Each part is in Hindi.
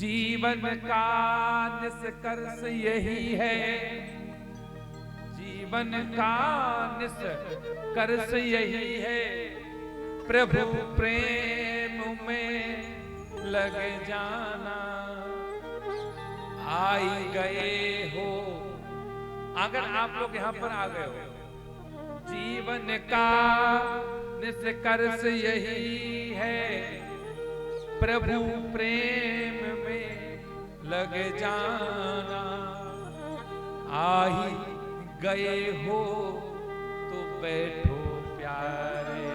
जीवन का निष्कर्ष यही है, जीवन का निष्कर्ष यही है, प्रभु प्रेम में लग जाना। आई गए हो, अगर आप लोग यहां पर आ गए हो, जीवन का निष्कर्ष यही है, प्रभु प्रेम में लग जाना। आ ही गए हो तो बैठो प्यारे,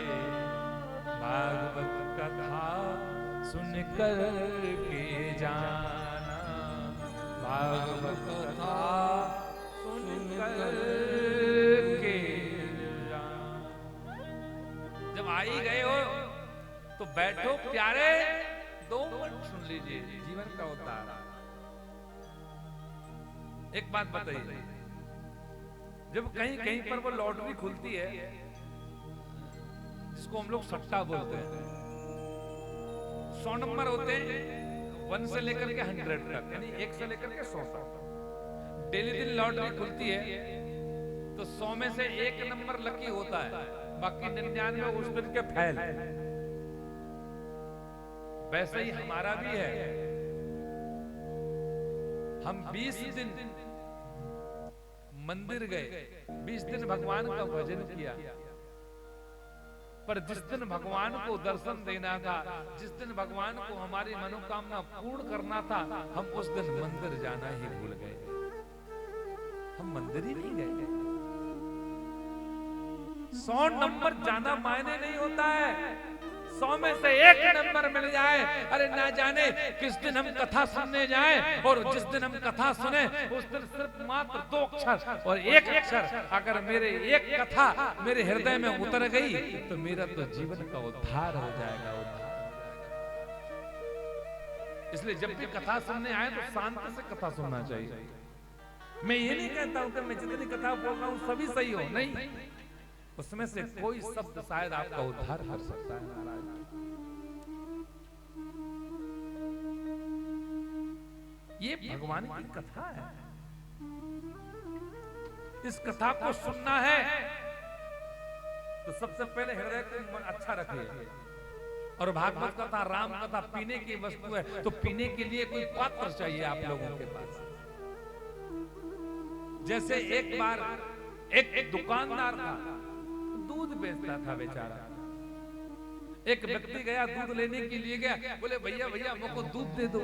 भागवत कथा सुनकर के जाना, भागवत कथा सुनकर के जाना। जब आ ही गए हो तो बैठो प्यारे, 2 मिनट सुन लीजिए जीवन का उद्धार। एक बात बताइए, जब कहीं कहीं पर वो लॉटरी खुलती है जिसको हम लोग सट्टा बोलते हैं, 100 नंबर होते हैं 1 से लेकर के 100 तक, यानी 1 से लेकर के 100 तक। डेली दिन लॉटरी खुलती है तो 100 में से 1 नंबर लकी होता है, बाकी 99 उस दिन के फैल। वैसे ही हमारा भी है। हम 20 दिन मंदिर गए, 20 दिन भगवान का भजन किया, पर जिस दिन भगवान को दर्शन देना था, जिस दिन भगवान को हमारी मनोकामना पूर्ण करना था, हम उस दिन मंदिर जाना ही भूल गए। हम मंदिर ही नहीं गए। 100 नंबर ज्यादा मायने नहीं होता है, 100 में से 1 नंबर मिल जाए, अरे ना जाने किस दिन हम कथा सुनने जाएं, और जिस दिन हम कथा सुने उस दिन सिर्फ मात्र 2 अक्षर और 1 अक्षर अगर मेरे एक कथा मेरे हृदय में उतर गई तो मेरा तो जीवन का उद्धार हो जाएगा, इसलिए जब भी कथा सुनने आए तो शांति से कथा सुनना चाहिए। मैं ये नहीं कहता हूं कि मैं जितनी कथा बोल रहा हूं सभी सही हो, नहीं, उसमें से कोई शब्द शायद आपका उद्धार कर सकता है। महाराज, ये भगवान की कथा है, इस कथा को सुनना है तो सबसे पहले हृदय को अच्छा रखिए। और भागवत कथा, राम कथा पीने की वस्तु है, तो पीने के लिए कोई पात्र चाहिए आप लोगों के पास। जैसे एक बार एक दुकानदार था, दूध बेचता था बेचारा। एक व्यक्ति गया दूध लेने के लिए, गया, बोले भैया भैया मुझको दूध दे दो।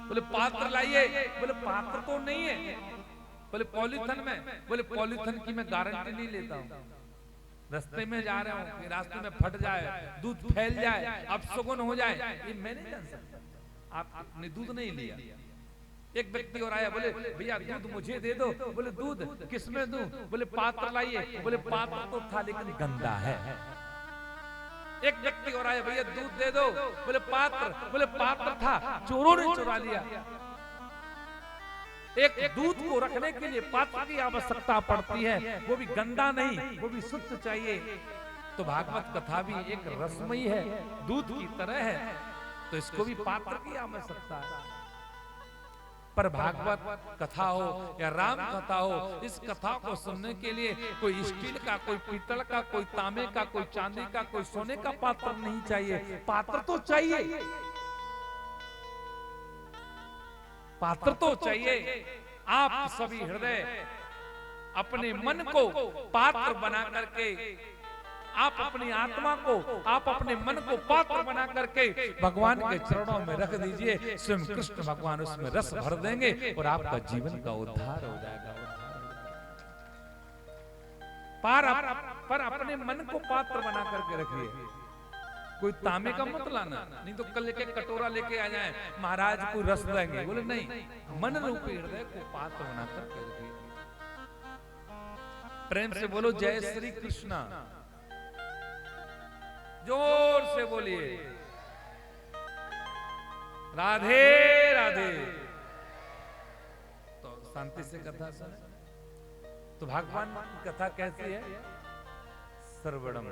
बोले पात्र लाइए। बोले पात्र तो नहीं है। बोले पॉलीथिन में। बोले पॉलीथिन की मैं गारंटी नहीं लेता हूँ, रास्ते में जा रहे हो, रास्ते में फट जाए, दूध फैल जाए, अपशगुन हो जाए, ये मैं नहीं जान सकता। आपने दूध नहीं लिया। एक व्यक्ति और आया, बोले भैया दूध मुझे दे दो। बोले दूध किसमें दूं? बोले पात्र लाइए। बोले पात्र तो था लेकिन गंदा है। एक व्यक्ति और आया, भैया दूध दे दो। बोले पात्र। बोले पात्र था, चोरों ने चुरा लिया। एक दूध को रखने के लिए पात्र की आवश्यकता पड़ती है, वो भी गंदा नहीं, वो भी शुद्ध चाहिए। तो भागवत कथा भी एक रसमयी है, दूध की तरह है, तो इसको भी पात्र की आवश्यकता है। पर भागवत कथा हो या राम कथा हो, इस कथा को सुनने के लिए कोई स्टील का, कोई पीतल का, कोई तांबे का, कोई चांदी का, कोई सोने का पात्र नहीं चाहिए। पात्र तो चाहिए, पात्र तो चाहिए। आप सभी हृदय अपने मन को पात्र बना करके, आप अपनी आत्मा को, आप अपने मन को पात्र बना करके भगवान के चरणों में रख दीजिए। स्वयं कृष्ण भगवान उसमें रस भर देंगे और आपका जीवन का उद्धार हो जाएगा। पर अपने मन को पात्र बना करके रखिए। कोई तांबे का मत लाना, नहीं तो कल एक कटोरा लेके आ जाए, महाराज को रस देंगे। बोले नहीं, मन रूपी हृदय को पात्र बना करके रखिए। प्रेम से बोलो जय श्री कृष्णा, जोर से बोलिए राधे राधे। तो शांति से कथा सुने। तो भगवान की कथा कैसी है? श्रवणम,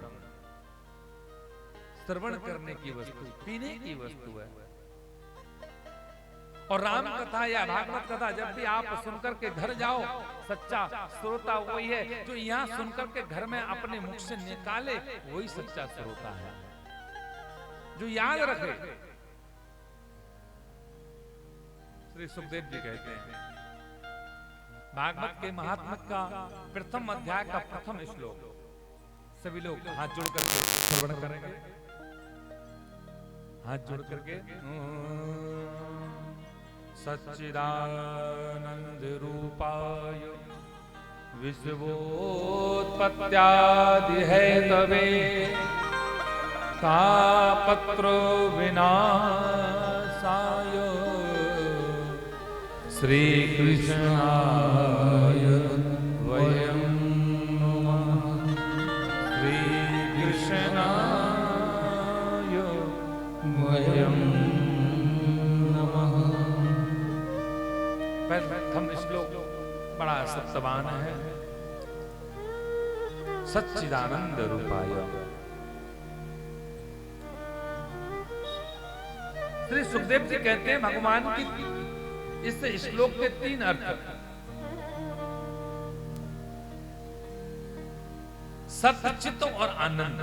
श्रवण करने की वस्तु, पीने की वस्तु है। और राम कथा या भागवत कथा जब भी आप सुनकर के घर जाओ, सच्चा श्रोता वही है जो यहाँ सुनकर के घर में अपने मुख से निकाले, वही सच्चा श्रोता है, जो याद रखे। श्री सुखदेव जी कहते हैं भागवत के महात्म्य का प्रथम अध्याय का प्रथम श्लोक, सभी लोग हाथ जोड़ करके श्रवण करेंगे। हाथ जोड़ करके सच्चिदानंद रूपाय विश्वोत्पत्त्यादि हेतवे तापत्र विनाशाय श्री कृष्णाय वयं नमः। श्री कृष्णाय वयं नमः। प्रथम श्लोक बड़ा सत्यवान है। सच्चिदानंद रूपाय। श्री सुखदेव जी कहते हैं भगवान की इस श्लोक के 3 अर्थ। सच्चित और आनंद।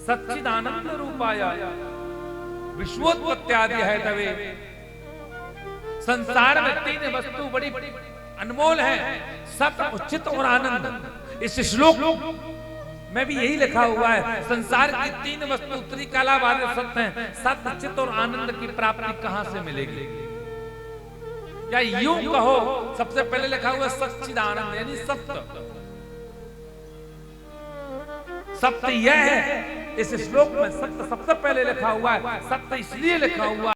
सच्चिदानंद रूपाय विश्वोत्पत्त्यादि हेतवे। संसार में 3 वस्तु बड़ी अनमोल है, सत्य, चित्त और आनंद। इस श्लोक में भी यही लिखा हुआ है, संसार की 3 वस्तु त्रिकालाबाधित सत्य हैं, सत्य, चित्त और आनंद की प्राप्ति कहां से मिलेगी? या यूं कहो, सबसे पहले लिखा हुआ सच्चिदानंद यानी सत्य। सत्य यह है, इस श्लोक में सत्य सबसे पहले लिखा हुआ है। सत्य इसलिए लिखा हुआ